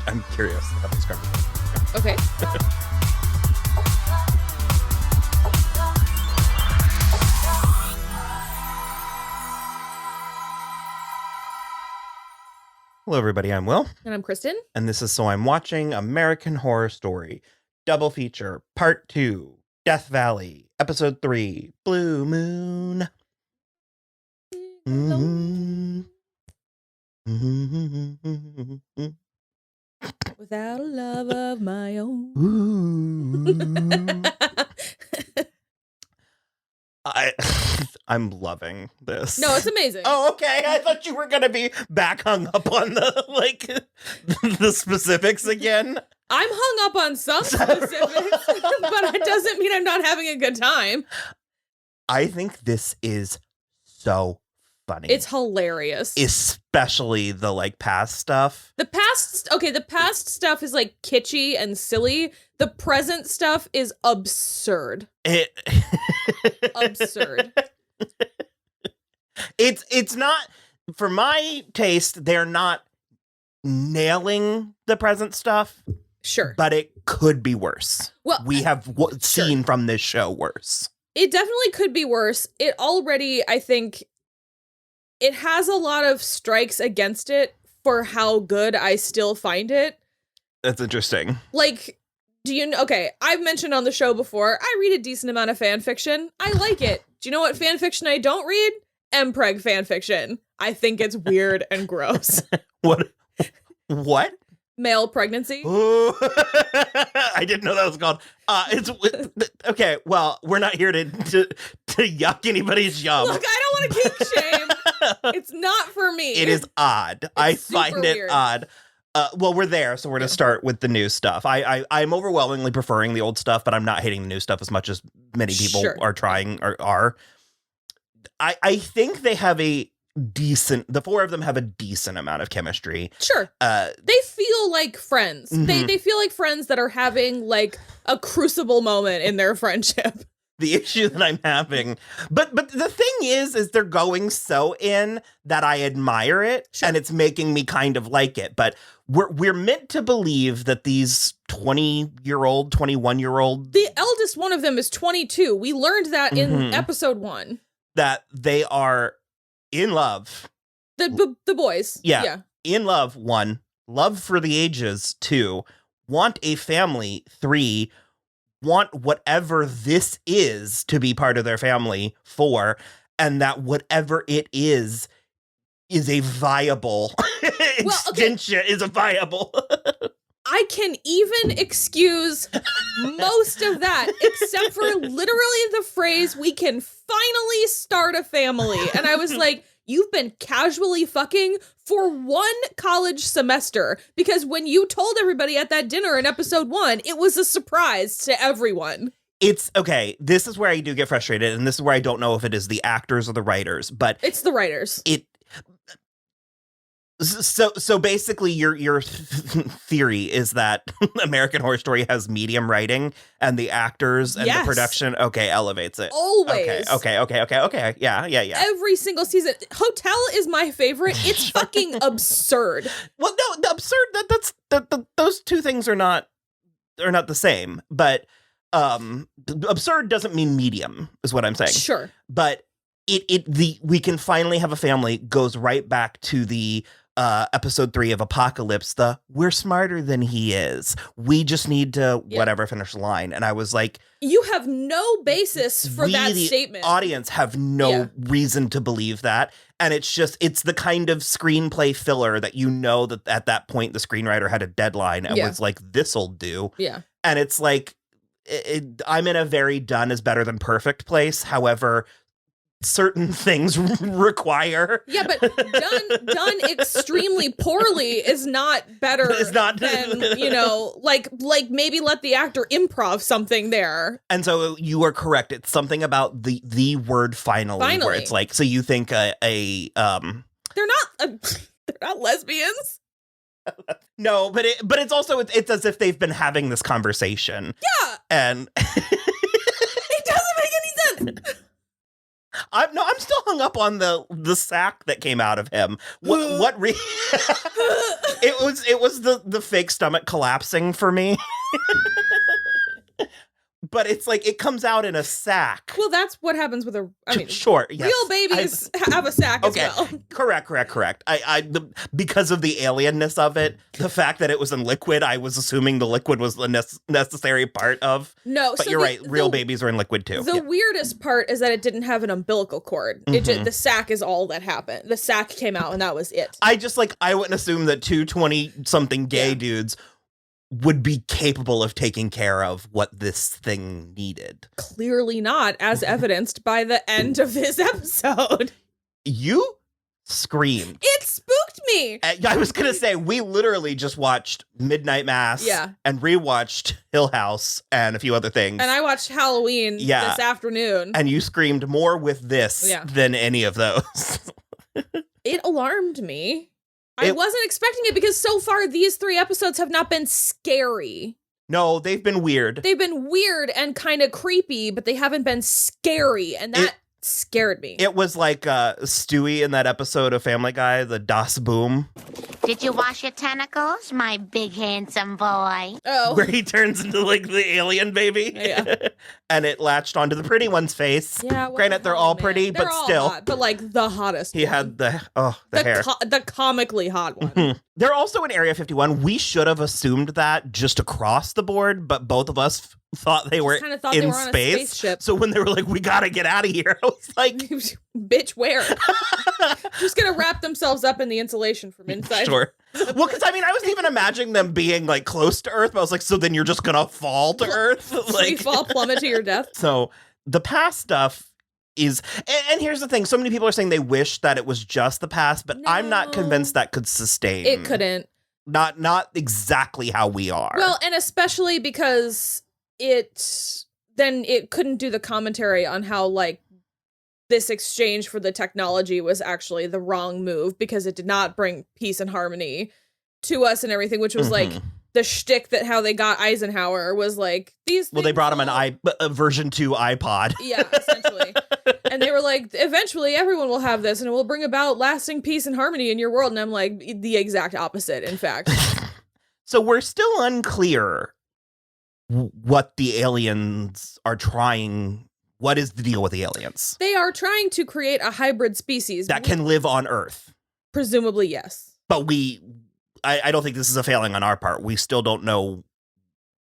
I'm curious about this conversation. Okay. Hello, everybody. I'm Will. And I'm Kristen. And this is So I'm Watching American Horror Story. Double feature, part 2, Death Valley, episode 3, Blue Moon. Without a love of my own. I'm loving this. No, it's amazing. Oh, okay. I thought you were going to be back hung up on the specifics again. I'm hung up on some specifics, but it doesn't mean I'm not having a good time. I think this is so funny. It's hilarious. Especially the past stuff. The past stuff is kitschy and silly. The present stuff is absurd. Absurd. It's not, for my taste, they're not nailing the present stuff. Sure. But it could be worse. Well, we have seen from this show worse. It definitely could be worse. It already, I think, it has a lot of strikes against it for how good I still find it. That's interesting. Okay, I've mentioned on the show before, I read a decent amount of fan fiction. I like it. Do you know what fan fiction I don't read? Mpreg fan fiction. I think it's weird and gross. What? Male pregnancy. Ooh. I didn't know that was called. It's okay. Well, we're not here to yuck anybody's yum. Look, I don't want to kink shame. It's not for me. It is odd. I find it weird. Odd. Well, we're there, so we're going to start with the new stuff. I'm overwhelmingly preferring the old stuff, but I'm not hating the new stuff as much as many people are trying or are. I think they have the four of them have a decent amount of chemistry. Sure. They feel like friends. Mm-hmm. They feel like friends that are having a crucible moment in their friendship. The issue that I'm having, but the thing is they're going so in that I admire it, sure. And it's making me kind of like it. But we're meant to believe that these 20-year-old, 21-year-old, the eldest one of them is 22. We learned that in episode 1. That they are in love. The boys. Yeah. In love, 1. Love for the ages, 2. Want a family, 3. Want whatever this is to be part of their family, 4. And that whatever it is a viable extension, is a viable. I can even excuse most of that, except for literally the phrase, we can finally start a family. And I was like, you've been casually fucking for 1 college semester. Because when you told everybody at that dinner in episode 1, it was a surprise to everyone. It's okay. This is where I do get frustrated. And this is where I don't know if it is the actors or the writers, but it's the writers. So basically your theory is that American Horror Story has medium writing and the actors and the production elevates it. Always. Okay. Yeah. Every single season. Hotel is my favorite. It's fucking absurd. Well, no, the absurd those two things are not the same, but absurd doesn't mean medium is what I'm saying. Sure. But we can finally have a family goes right back to the episode 3 of Apocalypse, we're smarter than he is. We just need to finish the line. And I was like, you have no basis for that statement. Audience have no reason to believe that. And it's the kind of screenplay filler that that at that point the screenwriter had a deadline and was like, this'll do. Yeah. And it's like, I'm in a very done is better than perfect place. However, certain things require. Yeah, but done extremely poorly is not better. It's not than, maybe let the actor improv something there. And so you are correct. It's something about the word finally. Where it's like, so you think they're not lesbians. No, but it's also it's as if they've been having this conversation. Yeah. And it doesn't make any sense. I'm still hung up on the sack that came out of him. It was the fake stomach collapsing for me. But it's like it comes out in a sack. Well, that's what happens with sure, yes. Real babies have a sack as well. Correct. Because of the alienness of it, the fact that it was in liquid, I was assuming the liquid was the necessary part of. No, but you're right. Real babies are in liquid too. The weirdest part is that it didn't have an umbilical cord. The sack is all that happened. The sack came out and that was it. I wouldn't assume that 220-something gay dudes would be capable of taking care of what this thing needed. Clearly not, as evidenced by the end of this episode. You screamed. It spooked me. I was going to say, we literally just watched Midnight Mass and rewatched Hill House and a few other things. And I watched Halloween this afternoon. And you screamed more with this than any of those. It alarmed me. I wasn't expecting it because so far these 3 episodes have not been scary. No, they've been weird. They've been weird and kind of creepy, but they haven't been scary, and that scared me. It was like Stewie in that episode of Family Guy, the Das Boom. Did you wash your tentacles, my big handsome boy? Oh. Where he turns into like the alien baby. Yeah. And it latched onto the pretty one's face. Yeah. Granted, they're all pretty, they're but all still. hot, but like the hottest He one. had the hair. The comically hot one. Mm-hmm. They're also in Area 51. We should have assumed that just across the board, but both of us thought they were in they were on space. a spaceship. So when they were like, we gotta get out of here, I was like, bitch, where? Just gonna wrap themselves up in the insulation from inside. Sure. Well, because I was even imagining them being like close to Earth, but I was like, so then you're just gonna fall to Earth? Free fall, plummet to your death. So the past stuff is, and here's the thing, so many people are saying they wish that it was just the past, but I'm not convinced that could sustain. It couldn't. Not exactly how we are. Well, and especially because it couldn't do the commentary on how like this exchange for the technology was actually the wrong move because it did not bring peace and harmony to us and everything, which was like the shtick that how they got Eisenhower was like these. Well, they brought him a version 2 iPod. Yeah, essentially. And they were like, eventually everyone will have this and it will bring about lasting peace and harmony in your world. And I'm like, the exact opposite, in fact. So we're still unclear what the aliens are trying. What is the deal with the aliens? They are trying to create a hybrid species that can live on Earth. Presumably, yes. But I don't think this is a failing on our part. We still don't know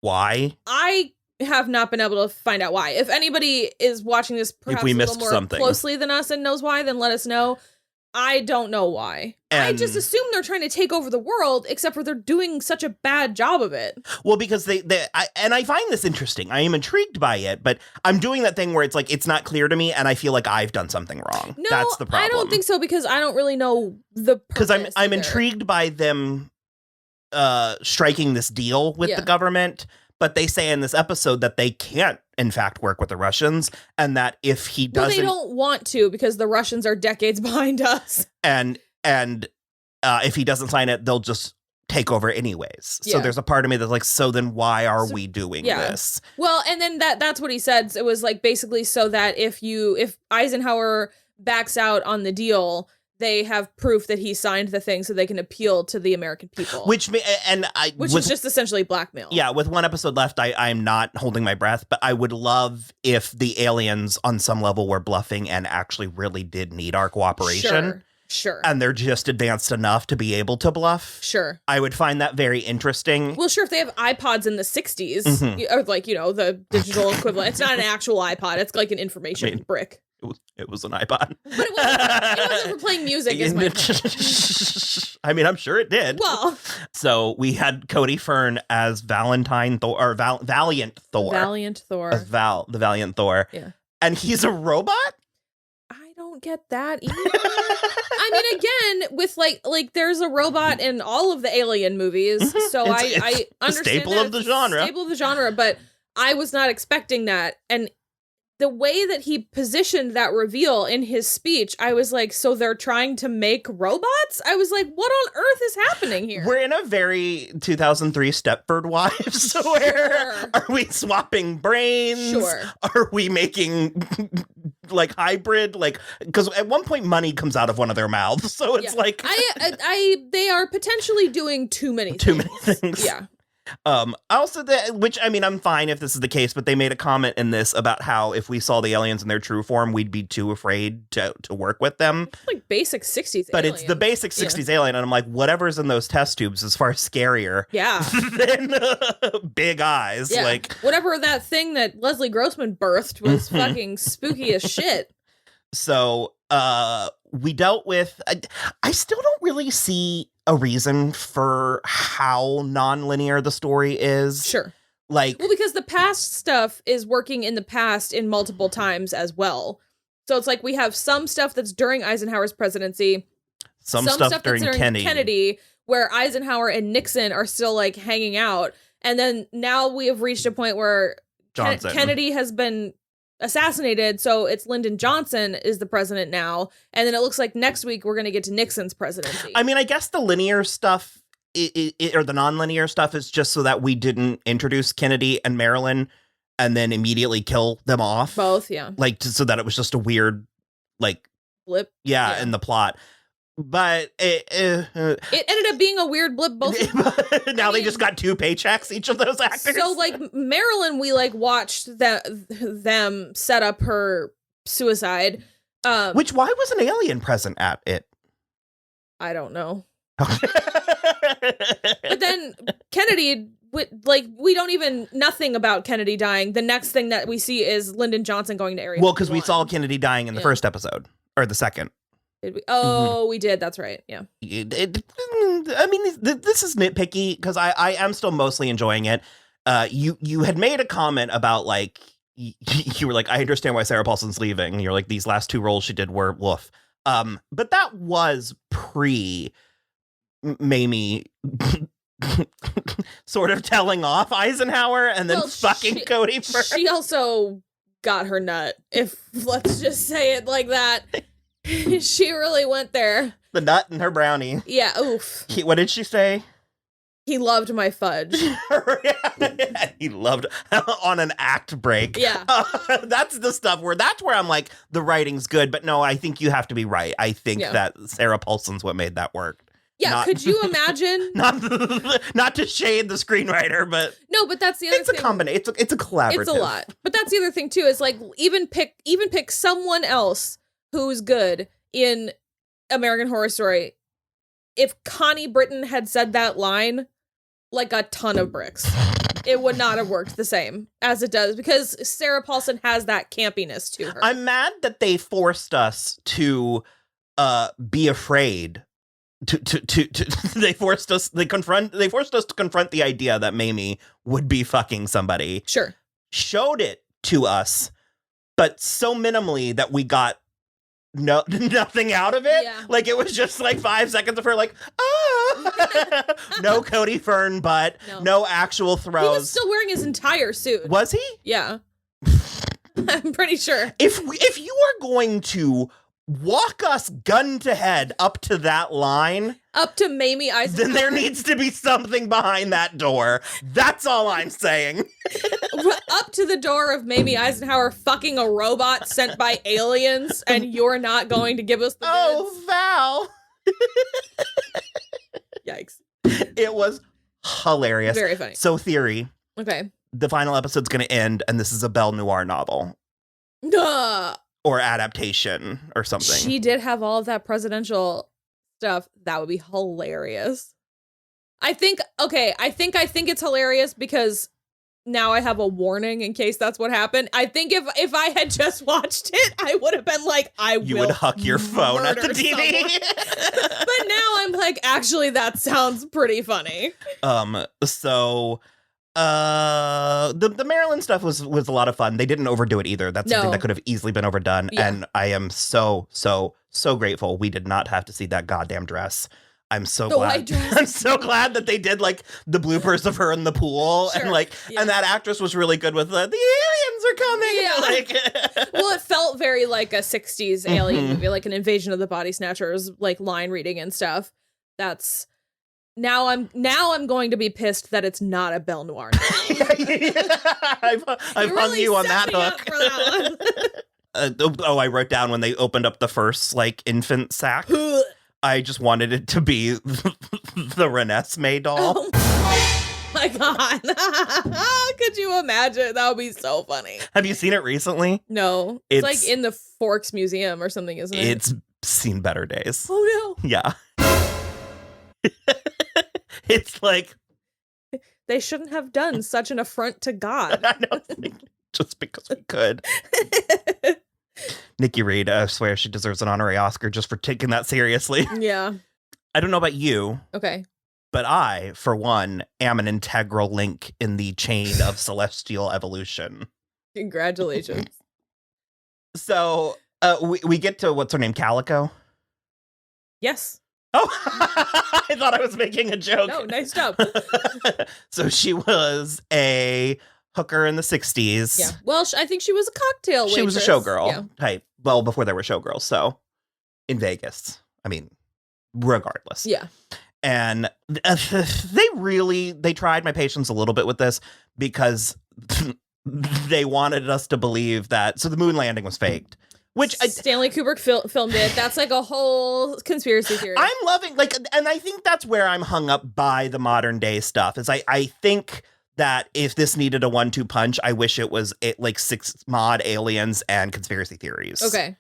why. I have not been able to find out why. If anybody is watching this perhaps if we a missed little more something closely than us and knows why, then let us know. I don't know why. I just assume they're trying to take over the world, except for they're doing such a bad job of it. Well, because I find this interesting. I am intrigued by it, but I'm doing that thing where it's like, it's not clear to me, and I feel like I've done something wrong. No, that's the problem. I don't think so, because I don't really know the purpose. Because I'm intrigued by them striking this deal with the government, but they say in this episode that they can't, in fact, work with the Russians, and that if he doesn't... Well, they don't want to, because the Russians are decades behind us. And if he doesn't sign it, they'll just take over anyways. So there's a part of me that's like, so then why are we doing this? Well, and then that's what he said. It was like basically so that if Eisenhower backs out on the deal, they have proof that he signed the thing so they can appeal to the American people. Which is just essentially blackmail. Yeah, with one episode left, I'm not holding my breath, but I would love if the aliens on some level were bluffing and actually really did need our cooperation. Sure. And they're just advanced enough to be able to bluff. Sure. I would find that very interesting. Well, sure, if they have iPods in the 60s, or like, the digital equivalent. It's not an actual iPod. It's like an information brick. It was an iPod. But it wasn't for playing music. I'm sure it did. Well. So we had Cody Fern as Valiant Thor. Valiant Thor. As the Valiant Thor. Yeah. And he's a robot? I don't get that either. Again, with like there's a robot in all of the Alien movies, so I understand staple of the genre. Staple of the genre, but I was not expecting that. And the way that he positioned that reveal in his speech, I was like, so they're trying to make robots? I was like, what on earth is happening here? We're in a very 2003 Stepford Wives where are we swapping brains? Sure. Are we making like hybrid, like, because at one point money comes out of one of their mouths, so it's like they are potentially doing too many things. Yeah. Also, which, I mean, I'm fine if this is the case, but they made a comment in this about how if we saw the aliens in their true form, we'd be too afraid to work with them. It's like basic 60s but aliens. it's the basic 60s alien, and I'm like, whatever's in those test tubes is far scarier than big eyes. Yeah. Like, whatever that thing that Leslie Grossman birthed was fucking spooky as shit. So we dealt with, I still don't really see a reason for how non-linear the story is. Sure. Like, well, because the past stuff is working in the past in multiple times as well. So it's like we have some stuff that's during Eisenhower's presidency, some stuff during Kennedy, where Eisenhower and Nixon are still like hanging out. And then now we have reached a point where Kennedy has been assassinated, so it's Lyndon Johnson is the president now, and then it looks like next week we're going to get to Nixon's presidency. I mean, I guess the linear stuff or the non-linear stuff is just so that we didn't introduce Kennedy and Marilyn and then immediately kill them off. Both, yeah. Like, so that it was just a weird, like, blip. Yeah, in the plot. But it ended up being a weird blip. Both. Now they just got 2 paychecks, each of those actors. So, like, Marilyn, we like watched them set up her suicide. Why was an alien present at it? I don't know. But then Kennedy, we don't even nothing about Kennedy dying. The next thing that we see is Lyndon Johnson going to Area 51. Well, because we saw Kennedy dying in the first episode or the second. Did we? Oh, we did. That's right. Yeah. I mean, this is nitpicky because I am still mostly enjoying it. You had made a comment about like you were like, I understand why Sarah Paulson's leaving. You're like, these last 2 roles she did were woof. But that was pre Mamie sort of telling off Eisenhower and then fucking Cody for. She also got her nut. If let's just say it like that. She really went there. The nut and her brownie. Yeah, oof. What did she say? He loved my fudge. He loved on an act break. Yeah. That's the stuff that's where I'm like, the writing's good, but no, I think you have to be right. I think that Sarah Paulson's what made that work. Yeah, could you imagine? Not to shade the screenwriter, but no, but that's the other thing. It's a combination. It's a collaborative. It's a lot. But that's the other thing too, is like even pick someone else who's good in American Horror Story. If Connie Britton had said that line, like a ton of bricks, it would not have worked the same as it does because Sarah Paulson has that campiness to her. I'm mad that they forced us to be afraid. They forced us to confront the idea that Mamie would be fucking somebody. Sure. Showed it to us, but so minimally that we got nothing out of it. Yeah. Like it was just like 5 seconds of her like, oh, no Cody Fern butt, no actual throws. He was still wearing his entire suit. Was he? Yeah. I'm pretty sure. If you are going to walk us gun to head up to that line, up to Mamie Eisenhower, then there needs to be something behind that door. That's all I'm saying. Up to the door of Mamie Eisenhower fucking a robot sent by aliens, and you're not going to give us the goods? Val. Yikes. It was hilarious. Very funny. So theory. Okay. The final episode's going to end, and this is a Belle Noire novel. Duh. Or adaptation or something. She did have all of that presidential stuff. That would be hilarious. I think it's hilarious because now I have a warning in case that's what happened. I think if I had just watched it, I would have been like, you would huck your phone at the TV. But now I'm like, actually, that sounds pretty funny. So the Marilyn stuff was a lot of fun. They didn't overdo it either. That's something that could have easily been overdone. Yeah. And I am so grateful we did not have to see that goddamn dress. I'm so glad. I'm so glad that they did like the bloopers of her in the pool and like, and that actress was really good with the aliens are coming. Yeah. Like, well, it felt very like a 60s alien movie, like an Invasion of the Body Snatchers, like line reading and stuff. That's now I'm going to be pissed that it's not a Belle Noire. I've hung you on that hook. For that one. I wrote down when they opened up the first like infant sack. I just wanted it to be the Renesmee doll. Oh my God. Could you imagine? That would be so funny. Have you seen it recently? No. It's like in the Forks Museum or something, isn't it? It's seen better days. Oh, no. Yeah. It's like... They shouldn't have done such an affront to God. I know. Just because we could. Nikki Reed, I swear she deserves an honorary Oscar just for taking that seriously. Yeah. I don't know about you. Okay. But I, for one, am an integral link in the chain of celestial evolution. Congratulations. So we get to, what's her name, Calico? Yes. Oh, I thought I was making a joke. No, nice job. So she was a hooker in the 60s. Yeah. Well, I think she was a cocktail waitress. She was a showgirl type. Well, before there were showgirls. So in Vegas. I mean, regardless. Yeah. And they tried my patience a little bit with this because they wanted us to believe that. So the moon landing was faked. Which Stanley Kubrick filmed it. That's like a whole conspiracy theory. I'm loving, like, and I think that's where I'm hung up by the modern day stuff. Is I think that if this needed a 1-2 punch, I wish it was like 6 mod aliens and conspiracy theories. Okay.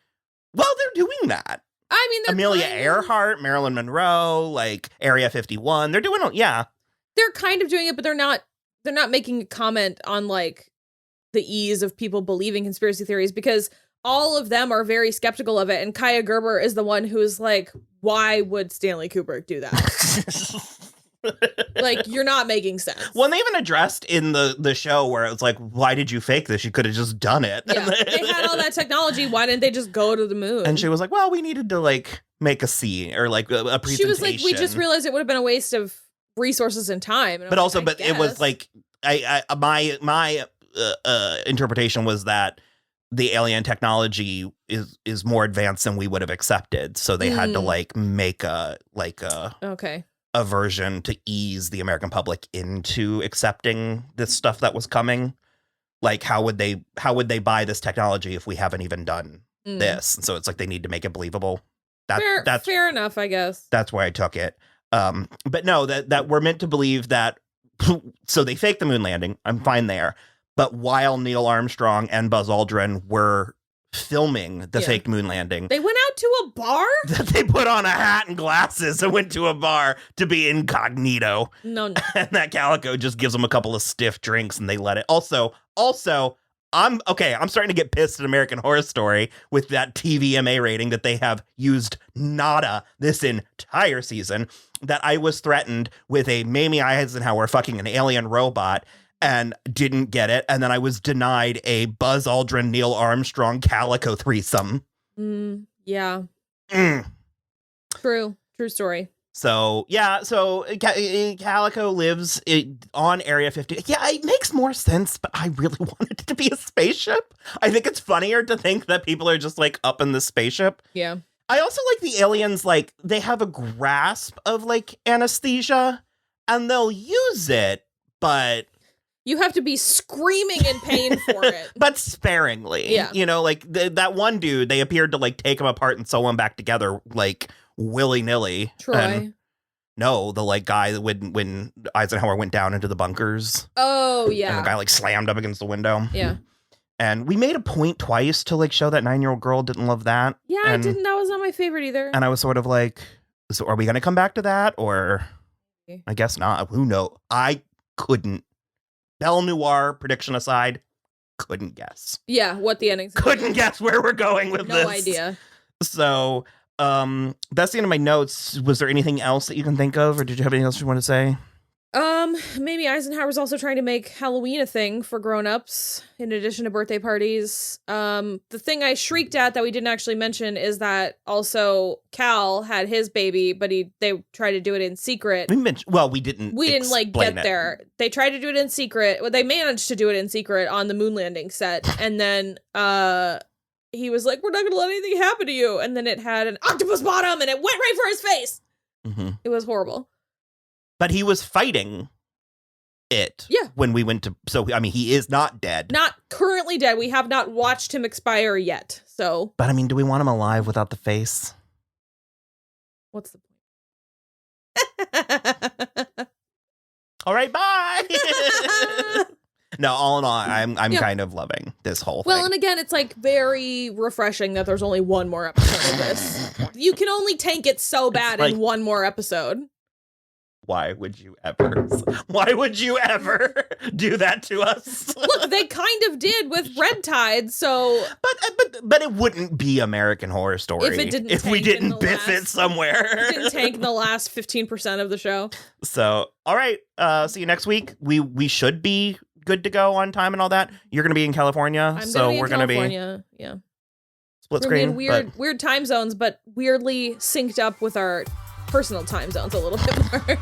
Well, they're doing that. I mean, Amelia Earhart, Marilyn Monroe, like Area 51. They're doing it. Yeah. They're kind of doing it, but they're not making a comment on like the ease of people believing conspiracy theories because all of them are very skeptical of it. And Kaya Gerber is the one who's like, why would Stanley Kubrick do that? Like, you're not making sense. Well, they even addressed in the show where it was like, why did you fake this? You could have just done it. Yeah, they had all that technology. Why didn't they just go to the moon? And she was like, well, we needed to like make a scene or like a presentation. She was like, we just realized it would have been a waste of resources and time. And but also, but it was like, my interpretation was that the alien technology is more advanced than we would have accepted. So they had to like make a version to ease the American public into accepting this stuff that was coming. Like, how would they buy this technology if we haven't even done this? And so it's like they need to make it believable. That's fair enough, I guess. That's where I took it. But no, that we're meant to believe that. So they faked the moon landing. I'm fine there. But while Neil Armstrong and Buzz Aldrin were filming the fake moon landing, they went out to a bar? They put on a hat and glasses and went to a bar to be incognito. No. And that Calico just gives them a couple of stiff drinks and they let it. Also, I'm starting to get pissed at American Horror Story with that TVMA rating that they have used nada this entire season, that I was threatened with a Mamie Eisenhower fucking an alien robot and didn't get it. And then I was denied a Buzz Aldrin, Neil Armstrong, Calico threesome. Yeah. True story. So, yeah. So Calico lives on Area 50. Yeah, it makes more sense, but I really wanted it to be a spaceship. I think it's funnier to think that people are just like up in the spaceship. Yeah. I also like the aliens, like they have a grasp of like anesthesia and they'll use it, but you have to be screaming in pain for it. But sparingly. Yeah. You know, like that one dude, they appeared to like take him apart and sew him back together like willy-nilly. Troy. And no, the like guy that when Eisenhower went down into the bunkers. Oh, yeah. And the guy like slammed up against the window. Yeah. And we made a point twice to like show that 9-year-old girl didn't love that. Yeah, I didn't. That was not my favorite either. And I was sort of like, so are we going to come back to that? Or I guess not. Who knows? I couldn't. Belle Noire prediction aside, couldn't guess. Yeah, what the ending's couldn't guess where we're going with this. No idea. So, that's the end of my notes. Was there anything else that you can think of, or did you have anything else you want to say? Maybe Eisenhower's also trying to make Halloween a thing for grown-ups in addition to birthday parties. The thing I shrieked at that we didn't actually mention is that also Cal had his baby, but they tried to do it in secret. We didn't like get there. They tried to do it in secret. Well, they managed to do it in secret on the moon landing set, and then he was like, "We're not going to let anything happen to you," and then it had an octopus bottom, and it went right for his face. Mm-hmm. It was horrible. But he was fighting it. Yeah. When we went to, so I mean, he is not dead. Not currently dead. We have not watched him expire yet. So, But I mean, do we want him alive without the face? what's the point? All right, bye. No, all in all, I'm Yeah. kind of loving this whole Well, thing. and again, it's like very refreshing that there's only one more episode of this. You can only tank it so bad like- in one more episode. Why would you ever? Why would you ever do that to us? Look, they kind of did with Red Tide, so But it wouldn't be American Horror Story If it didn't if we tank in didn't the biff it last- somewhere. it didn't tank in the last 15% of the show. So, all right. See you next week. We should be good to go on time and all that. You're gonna be in California, I'm so gonna be we're in gonna be California. Yeah. split We're gonna be screen. in weird time zones, but weirdly synced up with our personal time zones a little bit more.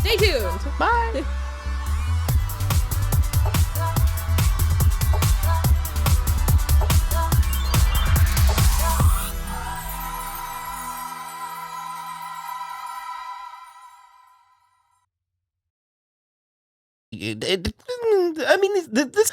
Stay tuned. But bye. I mean, this.